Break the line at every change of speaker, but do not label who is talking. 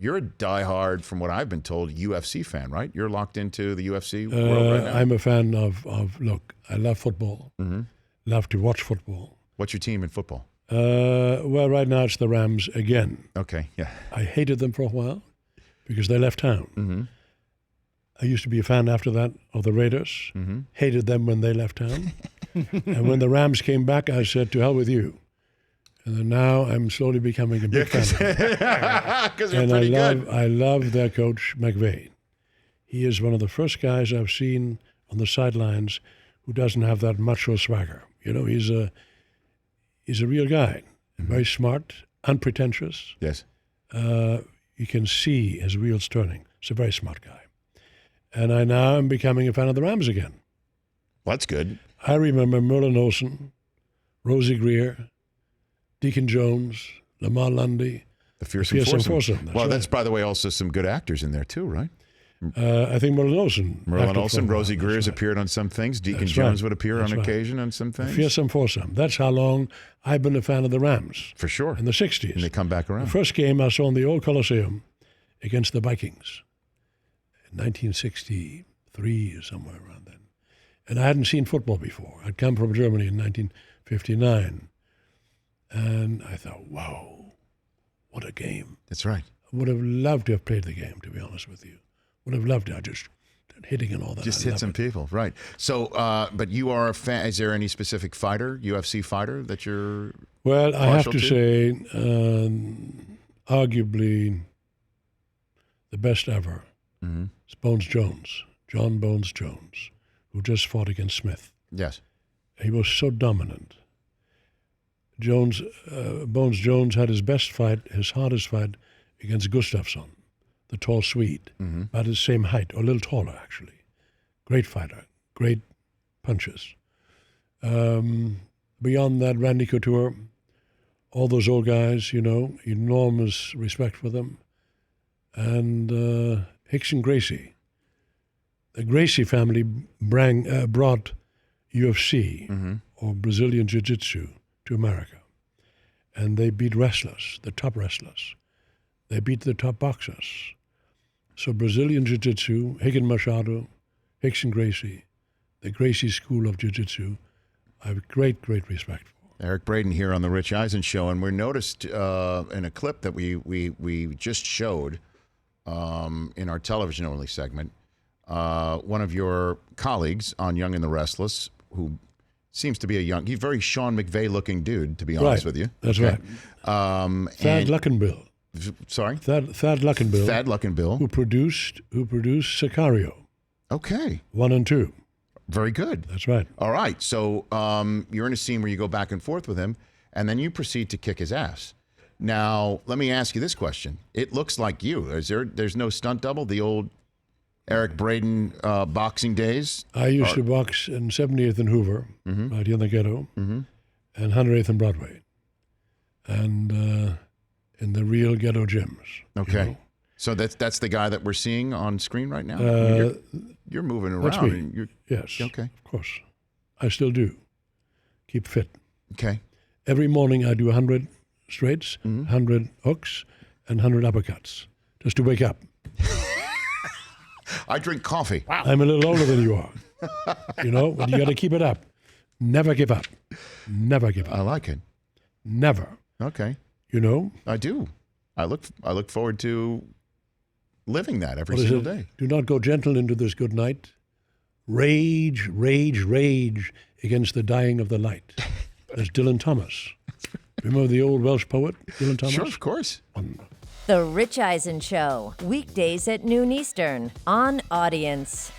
You're a diehard, from what I've been told, UFC fan, right? You're locked into the UFC world right now?
I'm a fan of look, I love football.
Mm-hmm.
Love to watch football.
What's your team in football?
Well, right now it's the Rams again.
Okay, yeah.
I hated them for a while because they left town.
Mm-hmm.
I used to be a fan after that of the Raiders.
Mm-hmm.
Hated them when they left town. And when the Rams came back, I said, to hell with you. And then now I'm slowly becoming a big fan of them.
Because you're
And
pretty good.
I love their coach, McVay. He is one of the first guys I've seen on the sidelines who doesn't have that macho swagger. You know, he's a real guy, very smart, unpretentious.
Yes.
You can see his wheels turning. He's a very smart guy. And I now am becoming a fan of the Rams again.
Well, that's good.
I remember Merlin Olsen, Rosie Greer, Deacon Jones, Lamar Lundy.
The Fearsome Foursome.
Well,
that's, by the way, also some good actors in there, too, right?
I think Merlin Olsen.
Rosie Greer's appeared on some things. Deacon Jones would appear on occasion on some things.
Fearsome Foursome. That's how long I've been a fan of the Rams.
For sure.
In the 60s.
And they come back around.
The first game I saw in the old Coliseum against the Vikings in 1963 or somewhere around then. And I hadn't seen football before. I'd come from Germany in 1959. And I thought, wow, what a game.
That's right.
I would have loved to have played the game, to be honest with you. Would have loved it. Just hitting and all that.
Just hit some people, right. So, but you are a fan. Is there any specific fighter, UFC fighter, that you're
Well, I have to
to?
say, arguably the best ever is Bones Jones, John Bones Jones, who just fought against Smith.
Yes.
He was so dominant. Bones Jones had his best fight, his hardest fight, against Gustafsson, the tall Swede, about his same height, or a little taller, actually. Great fighter, great punches. Beyond that, Randy Couture, all those old guys, you know, enormous respect for them. And Hicks and Gracie. The Gracie family brought UFC, or Brazilian Jiu-Jitsu, to America. And they beat wrestlers, the top wrestlers. They beat the top boxers. So Brazilian Jiu-Jitsu, Higgin Machado, Hicks and Gracie, the Gracie School of Jiu-Jitsu, I have great, great respect for.
Eric Braeden here on the Rich Eisen Show, and we're noticed in a clip that we just showed in our television-only segment, one of your colleagues on Young and the Restless, who seems to be he's a very Sean McVay-looking dude, to be honest with you.
That's right. Thad Luckenbill.
Sorry?
Thad Luckenbill.
Thad Luckenbill.
Who produced Sicario.
Okay.
1 and 2.
Very good.
That's right.
All right. So you're in a scene where you go back and forth with him, and then you proceed to kick his ass. Now, let me ask you this question. It looks like you. There's no stunt double? The old Eric Braeden boxing days?
I used to box in 78th and Hoover, right here in the ghetto, and 108th and Broadway, and in the real ghetto gyms.
Okay.
You know?
So that's the guy that we're seeing on screen right now? You're moving around.
That's me.
And
Yes.
Okay.
Of course. I still do. Keep fit.
Okay.
Every morning I do 100 straights, 100 hooks, and 100 uppercuts, just to wake up.
I drink coffee.
Wow. I'm a little older than you are. You know, but you got to keep it up. Never give up. Never give up.
I like it.
Never.
Okay.
You know?
I do. I look forward to living that every single day.
Do not go gentle into this good night. Rage, rage, rage against the dying of the light. That's Dylan Thomas. Remember the old Welsh poet, Dylan Thomas?
Sure, of course.
The Rich Eisen Show, weekdays at noon Eastern on Audience.